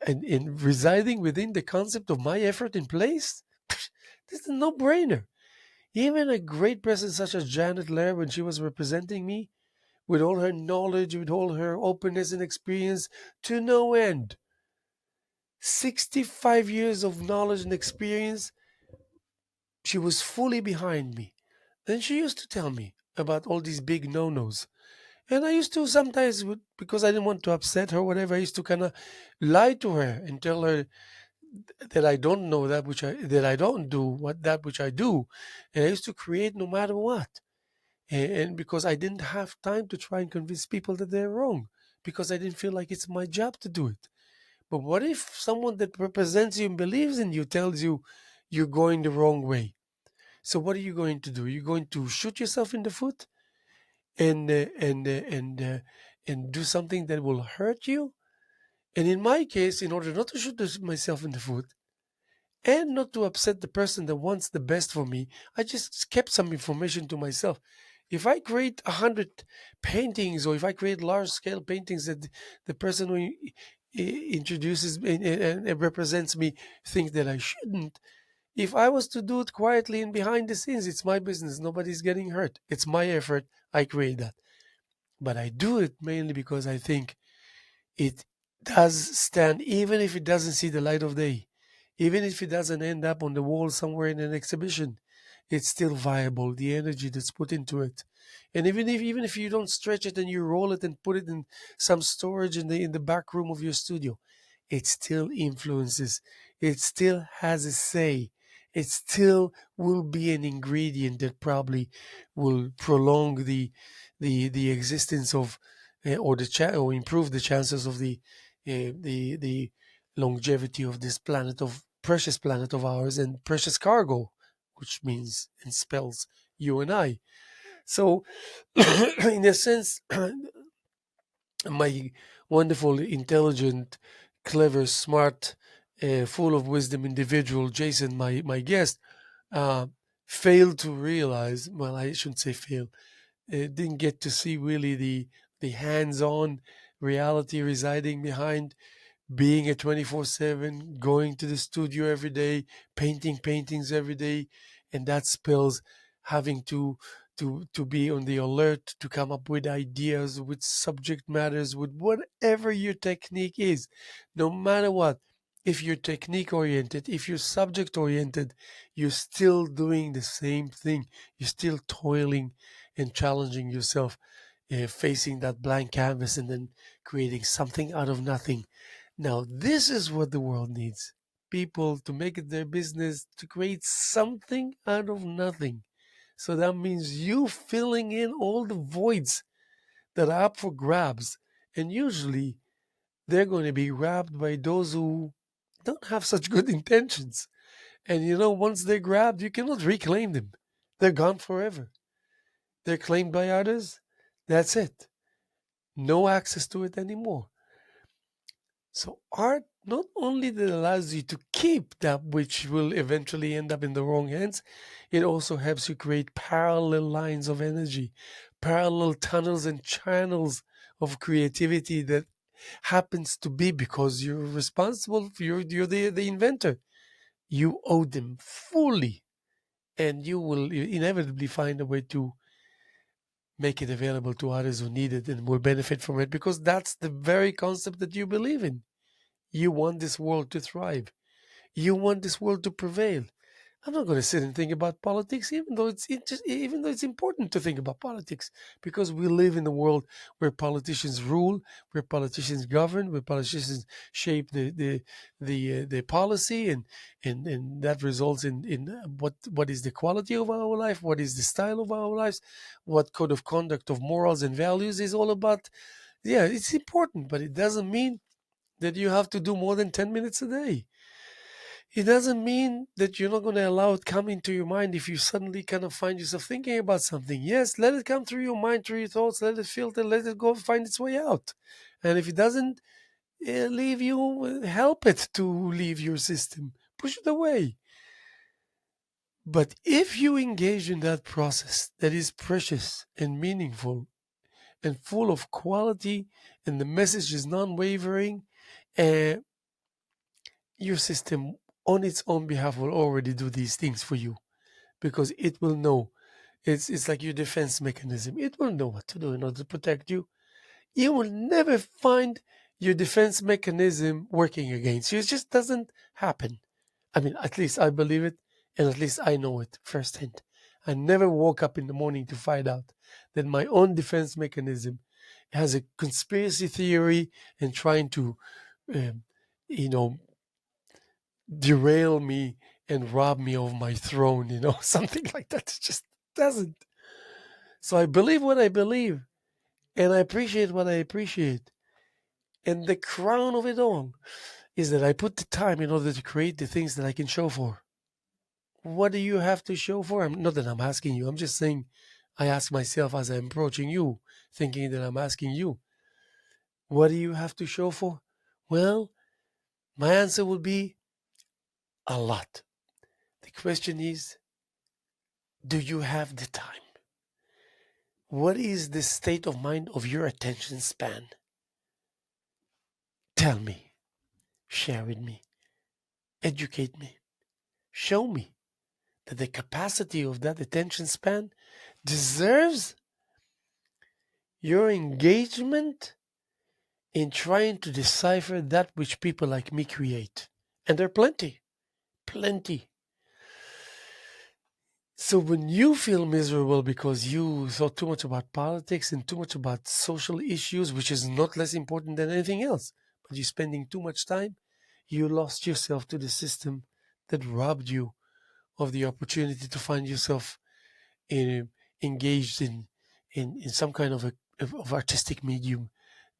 residing within the concept of my effort in place, this is a no-brainer. Even a great person such as Janet Lair, when she was representing me, with all her knowledge, with all her openness and experience to no end. 65 years of knowledge and experience, she was fully behind me. Then she used to tell me about all these big no nos. And I used to sometimes, because I didn't want to upset her, whatever, I used to kind of lie to her and tell her that I don't know that I don't do what that which I do, and I used to create no matter what, and because I didn't have time to try and convince people that they're wrong, because I didn't feel like it's my job to do it. But what if someone that represents you and believes in you tells you you're going the wrong way? So what are you going to do? You're going to shoot yourself in the foot and and do something that will hurt you? And in my case, in order not to shoot myself in the foot, and not to upset the person that wants the best for me, I just kept some information to myself. If I create 100 paintings, or if I create large scale paintings that the person who introduces and represents me thinks that I shouldn't, if I was to do it quietly and behind the scenes, it's my business. Nobody's getting hurt. It's my effort. I create that. But I do it mainly because I think it does stand, even if it doesn't see the light of day, even if it doesn't end up on the wall somewhere in an exhibition, it's still viable, the energy that's put into it. And even if you don't stretch it and you roll it and put it in some storage in the back room of your studio, it still influences, it still has a say, it still will be an ingredient that probably will prolong the existence of or improve the chances of the longevity of this planet, of precious planet of ours, and precious cargo, which means and spells you and I. So, in a sense, my wonderful, intelligent, clever, smart, full of wisdom individual, Jason, my guest, uh, failed to realize. Well, I shouldn't say fail. Didn't get to see really the hands-on reality residing behind being a 24/7, going to the studio every day, painting paintings every day, and that spells having to be on the alert to come up with ideas, with subject matters, with whatever your technique is, no matter what. If you're technique oriented, if you're subject oriented, you're still doing the same thing. You're still toiling and challenging yourself, facing that blank canvas and then creating something out of nothing. Now, this is what the world needs: people to make it their business to create something out of nothing. So that means you filling in all the voids that are up for grabs. And usually they're going to be grabbed by those who don't have such good intentions. And once they're grabbed, you cannot reclaim them. They're gone forever. They're claimed by others. That's it. No access to it anymore. So art not only that allows you to keep that which will eventually end up in the wrong hands, it also helps you create parallel lines of energy, parallel tunnels and channels of creativity that happens to be because you're responsible for you're the inventor. You owe them fully, and you will inevitably find a way to make it available to others who need it and will benefit from it, because that's the very concept that you believe in. You want this world to thrive. You want this world to prevail. I'm not going to sit and think about politics, even though it's important to think about politics, because we live in a world where politicians rule, where politicians govern, where politicians shape the policy, and that results in what is the quality of our life, what is the style of our lives, what code of conduct of morals and values is all about. Yeah, it's important, but it doesn't mean that you have to do more than 10 minutes a day. It doesn't mean that you're not going to allow it come into your mind if you suddenly kind of find yourself thinking about something. Yes, let it come through your mind, through your thoughts, let it filter, let it go find its way out. And if it doesn't leave you, help it to leave your system. Push it away. But if you engage in that process that is precious and meaningful and full of quality, and the message is non wavering, uh, your system on its own behalf will already do these things for you, because it will know It's like your defense mechanism. It will know what to do in order to protect you. You will never find your defense mechanism working against you. It just doesn't happen. I mean, at least I believe it, and at least I know it firsthand. I never woke up in the morning to find out that my own defense mechanism has a conspiracy theory and trying to, um, you know, derail me and rob me of my throne, something like that. It just doesn't. So I believe what I believe, and I appreciate what I appreciate. And the crown of it all is that I put the time in order to create the things that I can show for. What do you have to show for? Not that I'm asking you. I'm just saying I ask myself as I'm approaching you, thinking that I'm asking you. What do you have to show for? Well, my answer would be a lot. The question is, do you have the time? What is the state of mind of your attention span? Tell me, share with me, educate me, show me that the capacity of that attention span deserves your engagement in trying to decipher that which people like me create. And there are plenty, plenty. So when you feel miserable because you thought too much about politics and too much about social issues, which is not less important than anything else, but you're spending too much time, you lost yourself to the system that robbed you of the opportunity to find yourself in, engaged in some kind of artistic medium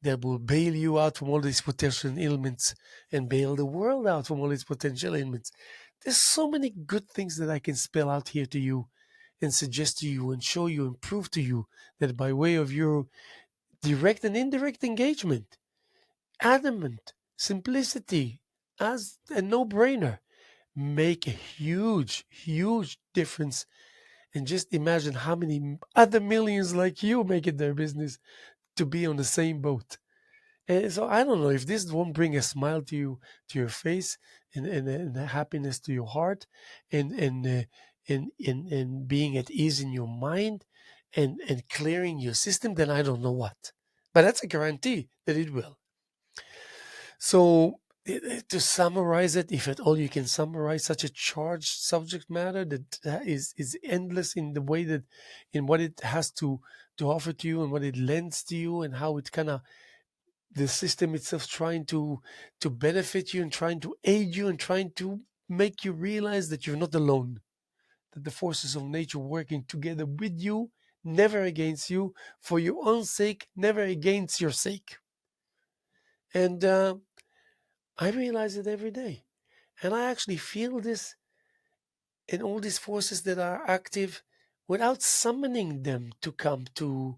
that will bail you out from all these potential ailments and bail the world out from all these potential ailments. There's so many good things that I can spell out here to you and suggest to you and show you and prove to you that by way of your direct and indirect engagement, adamant, simplicity, as a no-brainer, make a huge, huge difference. And just imagine how many other millions like you make it their business to be on the same boat. And so I don't know if this won't bring a smile to you, to your face, and a happiness to your heart, and being at ease in your mind, and clearing your system. Then I don't know what, but that's a guarantee that it will. So to summarize it, if at all you can summarize such a charged subject matter that is endless in the way that in what it has to offer to you and what it lends to you and how it kind of the system itself trying to benefit you and trying to aid you and trying to make you realize that you're not alone, that the forces of nature working together with you, never against you, for your own sake, never against your sake. And I realize it every day. And I actually feel this in all these forces that are active without summoning them to come to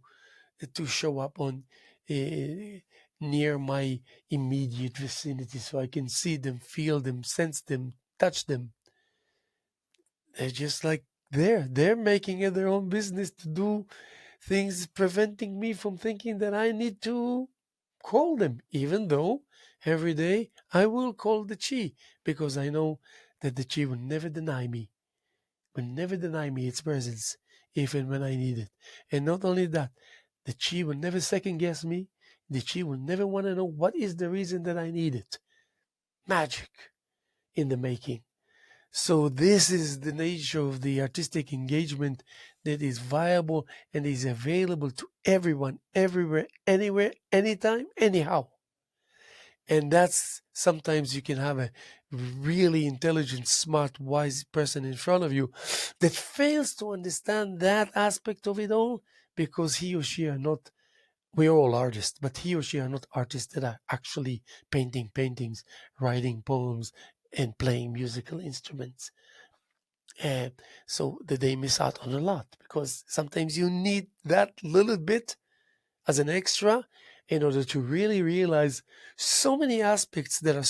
show up on near my immediate vicinity so I can see them, feel them, sense them, touch them. They're just like they're making it their own business to do things preventing me from thinking that I need to call them, even though every day I will call the chi because I know that the chi will never deny me, its presence, even when I need it. And not only that, the chi will never second guess me. The chi will never want to know what is the reason that I need it. Magic in the making. So this is the nature of the artistic engagement that is viable and is available to everyone, everywhere, anywhere, anytime, anyhow. And that's sometimes you can have a really intelligent, smart, wise person in front of you that fails to understand that aspect of it all because he or she are not, we're all artists, but he or she are not artists that are actually painting paintings, writing poems, and playing musical instruments. And so that they miss out on a lot because sometimes you need that little bit as an extra in order to really realize so many aspects that are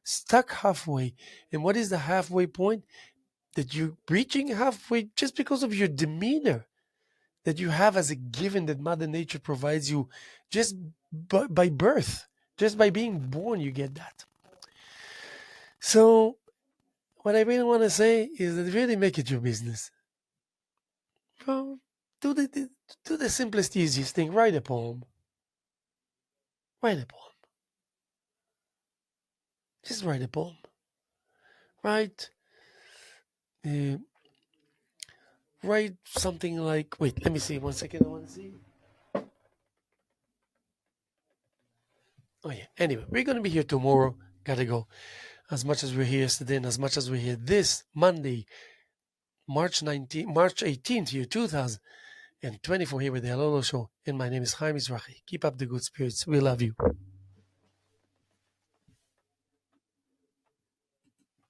stuck halfway. And what is the halfway point? That you're reaching halfway just because of your demeanor that you have as a given that Mother Nature provides you just by birth, just by being born, you get that. So what I really want to say is that really make it your business. Well, do the simplest, easiest thing. Write a poem. Write a poem. Just write a poem. Write. Write something like. Wait, let me see. 1 second. I want to see. Oh yeah. Anyway, we're gonna be here tomorrow. Gotta go. As much as we're here yesterday, and as much as we're here this Monday, March 18th, year 2024, here with the Halolo Show. And my name is Haim Mizrahi. Keep up the good spirits. We love you.